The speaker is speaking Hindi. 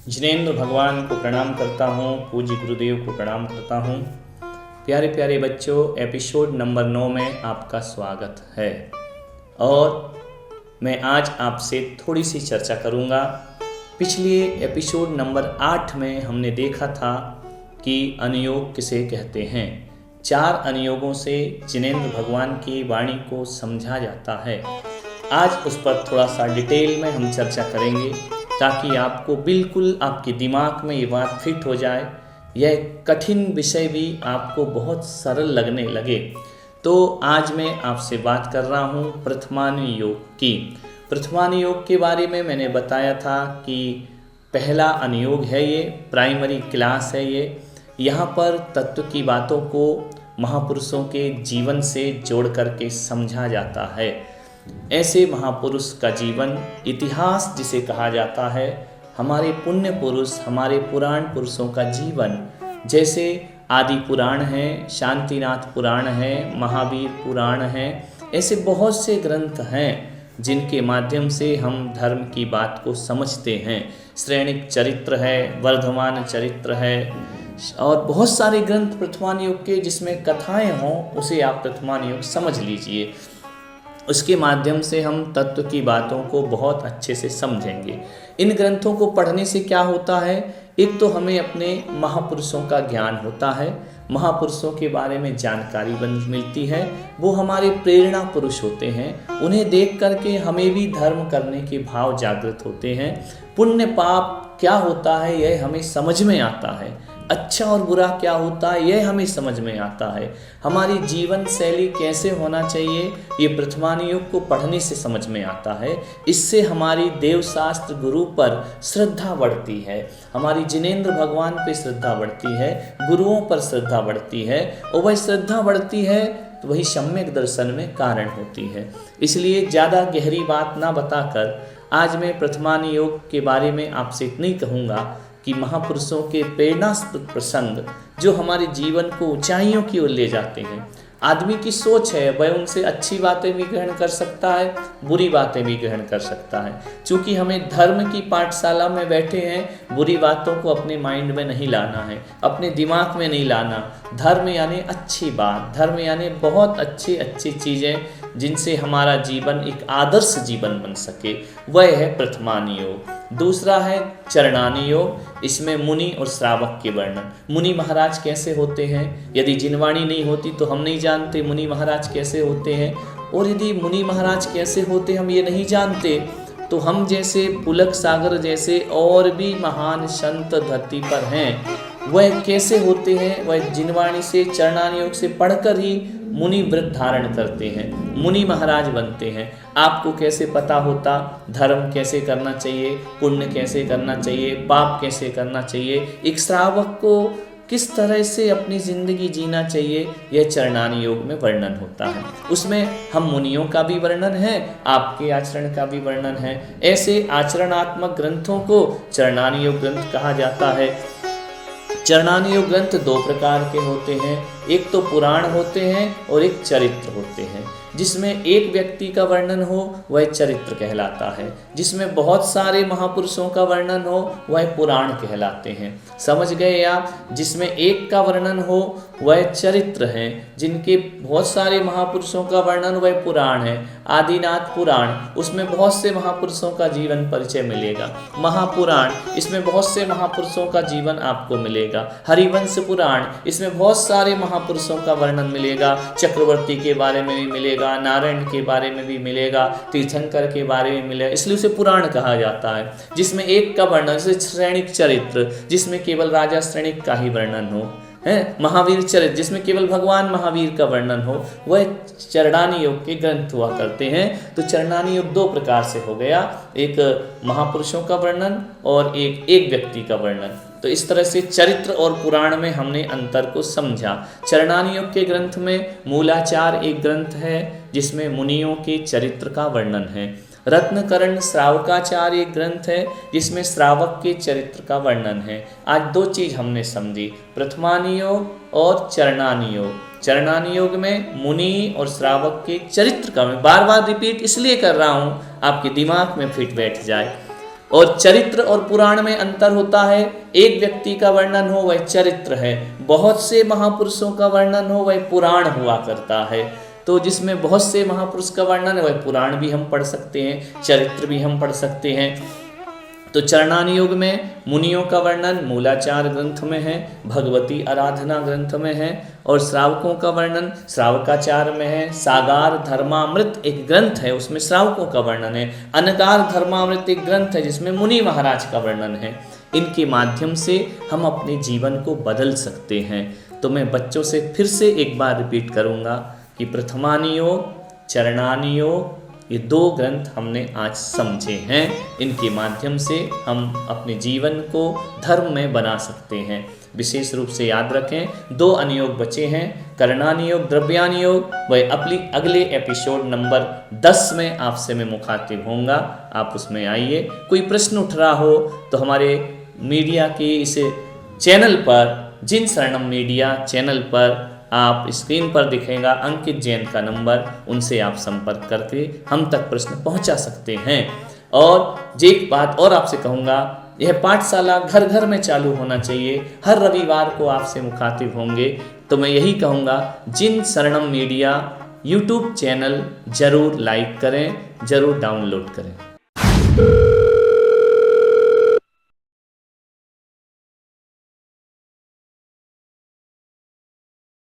जिनेंद्र भगवान को प्रणाम करता हूँ, पूज्य गुरुदेव को प्रणाम करता हूँ। प्यारे प्यारे बच्चों, एपिसोड नंबर 9 में आपका स्वागत है और मैं आज आपसे थोड़ी सी चर्चा करूँगा। पिछले एपिसोड नंबर 8 में हमने देखा था कि अनुयोग किसे कहते हैं। 4 अनुयोगों से जिनेंद्र भगवान की वाणी को समझा जाता है। आज उस पर थोड़ा सा डिटेल में हम चर्चा करेंगे ताकि आपको बिल्कुल आपके दिमाग में ये बात फिट हो जाए, यह कठिन विषय भी आपको बहुत सरल लगने लगे। तो आज मैं आपसे बात कर रहा हूँ प्रथमानुयोग की। प्रथमानुयोग के बारे में मैंने बताया था कि पहला अनुयोग है, ये प्राइमरी क्लास है। ये यहाँ पर तत्व की बातों को महापुरुषों के जीवन से जोड़ करके समझा जाता है। ऐसे महापुरुष का जीवन, इतिहास जिसे कहा जाता है, हमारे पुण्य पुरुष, हमारे पुराण पुरुषों का जीवन, जैसे आदि पुराण है, शांतिनाथ पुराण है, महावीर पुराण है, ऐसे बहुत से ग्रंथ हैं जिनके माध्यम से हम धर्म की बात को समझते हैं। श्रेणिक चरित्र है, वर्धमान चरित्र है और बहुत सारे ग्रंथ प्रथमानुयोग के जिसमें कथाएं हों, उसे आप प्रथमानुयोग समझ लीजिए। उसके माध्यम से हम तत्व की बातों को बहुत अच्छे से समझेंगे। इन ग्रंथों को पढ़ने से क्या होता है, एक तो हमें अपने महापुरुषों का ज्ञान होता है, महापुरुषों के बारे में जानकारी मिलती है। वो हमारे प्रेरणा पुरुष होते हैं, उन्हें देख करके हमें भी धर्म करने के भाव जागृत होते हैं। पुण्य पाप क्या होता है यह हमें समझ में आता है, अच्छा और बुरा क्या होता है यह हमें समझ में आता है। हमारी जीवन शैली कैसे होना चाहिए ये प्रथमानुयोग को पढ़ने से समझ में आता है। इससे हमारी देवशास्त्र गुरु पर श्रद्धा बढ़ती है, हमारी जिनेंद्र भगवान पे श्रद्धा बढ़ती है, गुरुओं पर श्रद्धा बढ़ती है और वह श्रद्धा बढ़ती है तो वही सम्यक दर्शन में कारण होती है। इसलिए ज़्यादा गहरी बात ना बताकर आज मैं प्रथमानुयोग के बारे में आपसे इतना ही कहूँगा कि महापुरुषों के प्रेरणास्पद प्रसंग जो हमारे जीवन को ऊंचाइयों की ओर ले जाते हैं। आदमी की सोच है, वह उनसे अच्छी बातें भी ग्रहण कर सकता है, बुरी बातें भी ग्रहण कर सकता है। चूँकि हमें धर्म की पाठशाला में बैठे हैं, बुरी बातों को अपने माइंड में नहीं लाना है, अपने दिमाग में नहीं लाना। धर्म यानी अच्छी बात, धर्म यानी बहुत अच्छी अच्छी चीज़ें जिनसे हमारा जीवन एक आदर्श जीवन बन सके, वह है प्रथमानुयोग। दूसरा है चरणानुयोग। इसमें मुनि और श्रावक के वर्णन, मुनि महाराज कैसे होते हैं, यदि जिनवाणी नहीं होती तो हम नहीं जानते मुनि महाराज कैसे होते हैं, और यदि मुनि महाराज कैसे होते हम ये नहीं जानते तो हम जैसे पुलक सागर जैसे और भी महान संत धरती पर हैं, वह कैसे होते हैं, वह जिनवाणी से चरणानुयोग से पढ़कर ही मुनि व्रत धारण करते हैं, मुनि महाराज बनते हैं। आपको कैसे पता होता धर्म कैसे करना चाहिए, पुण्य कैसे करना चाहिए, पाप कैसे करना चाहिए, एक श्रावक को किस तरह से अपनी ज़िंदगी जीना चाहिए, यह चरणानुयोग में वर्णन होता है। उसमें हम मुनियों का भी वर्णन है, आपके आचरण का भी वर्णन है। ऐसे आचरणात्मक ग्रंथों को चरणानुयोग ग्रंथ कहा जाता है। चरणानुयोग ग्रंथ 2 प्रकार के होते हैं, एक तो पुराण होते हैं और एक चरित्र होते हैं। जिसमें एक व्यक्ति का वर्णन हो वह चरित्र कहलाता है, जिसमें बहुत सारे महापुरुषों का वर्णन हो वह पुराण कहलाते हैं। समझ गए आप? जिसमें एक का वर्णन हो वह चरित्र हैं, जिनके बहुत सारे महापुरुषों का वर्णन वह पुराण है। आदिनाथ पुराण, उसमें बहुत से महापुरुषों का जीवन परिचय मिलेगा। महापुराण, इसमें बहुत से महापुरुषों का जीवन आपको मिलेगा। हरिवंश पुराण, इसमें बहुत सारे महापुरुषों का वर्णन मिलेगा। चक्रवर्ती के बारे में भी मिलेगा, नारायण के बारे में भी मिलेगा, तीर्थंकर के बारे में मिलेगा, इसलिए उसे पुराण कहा जाता है। जिसमें एक का वर्णन, जैसे श्रेणिक चरित्र जिसमें केवल राजा श्रेणिक का ही वर्णन हो, है महावीर चरित्र जिसमें केवल भगवान महावीर का वर्णन हो, वह चरणानुयोग के ग्रंथ हुआ करते हैं। तो चरणानुयोग 2 प्रकार से हो गया, एक महापुरुषों का वर्णन और एक व्यक्ति का वर्णन। तो इस तरह से चरित्र और पुराण में हमने अंतर को समझा। चरणानुयोग के ग्रंथ में मूलाचार एक ग्रंथ है जिसमें मुनियों के चरित्र का वर्णन है। रत्नकरण श्रावकाचार एक ग्रंथ है जिसमें श्रावक के चरित्र का वर्णन है। आज 2 चीज़ हमने समझी, प्रथमानुयोग और चरणानुयोग। चरणानुयोग में मुनि और श्रावक के चरित्र का मैं बार बार रिपीट इसलिए कर रहा हूँ आपके दिमाग में फिट बैठ जाए। और चरित्र और पुराण में अंतर होता है। एक व्यक्ति का वर्णन हो वह चरित्र है, बहुत से महापुरुषों का वर्णन हो वह पुराण हुआ करता है। तो जिसमें बहुत से महापुरुष का वर्णन है वह पुराण भी हम पढ़ सकते हैं, चरित्र भी हम पढ़ सकते हैं। तो चरणानी योग में मुनियों का वर्णन मूलाचार ग्रंथ में है, भगवती आराधना ग्रंथ में है, और श्रावकों का वर्णन श्रावकाचार में है। सागार धर्मामृत एक ग्रंथ है, उसमें श्रावकों का वर्णन है। अनगार धर्मामृत एक ग्रंथ है जिसमें मुनि महाराज का वर्णन है। इनके माध्यम से हम अपने जीवन को बदल सकते हैं। तो मैं बच्चों से फिर से एक बार रिपीट करूँगा कि प्रथमानी योग, चरणानी योग, ये 2 ग्रंथ हमने आज समझे हैं। इनके माध्यम से हम अपने जीवन को धर्म में बना सकते हैं। विशेष रूप से याद रखें 2 अनुयोग बचे हैं, करणानी योग, द्रव्यानी योग। वह अपनी अगले एपिसोड नंबर 10 में आपसे मैं मुखातिब होऊंगा, आप उसमें आइए। कोई प्रश्न उठ रहा हो तो हमारे मीडिया के इस चैनल पर, जिन शरणम मीडिया चैनल पर आप स्क्रीन पर दिखेगा अंकित जैन का नंबर, उनसे आप संपर्क करके हम तक प्रश्न पहुंचा सकते हैं। और एक बात और आपसे कहूँगा, यह पाठशाला घर घर में चालू होना चाहिए। हर रविवार को आपसे मुखातिब होंगे। तो मैं यही कहूँगा, जिन शरणम मीडिया यूट्यूब चैनल जरूर लाइक करें, जरूर डाउनलोड करें।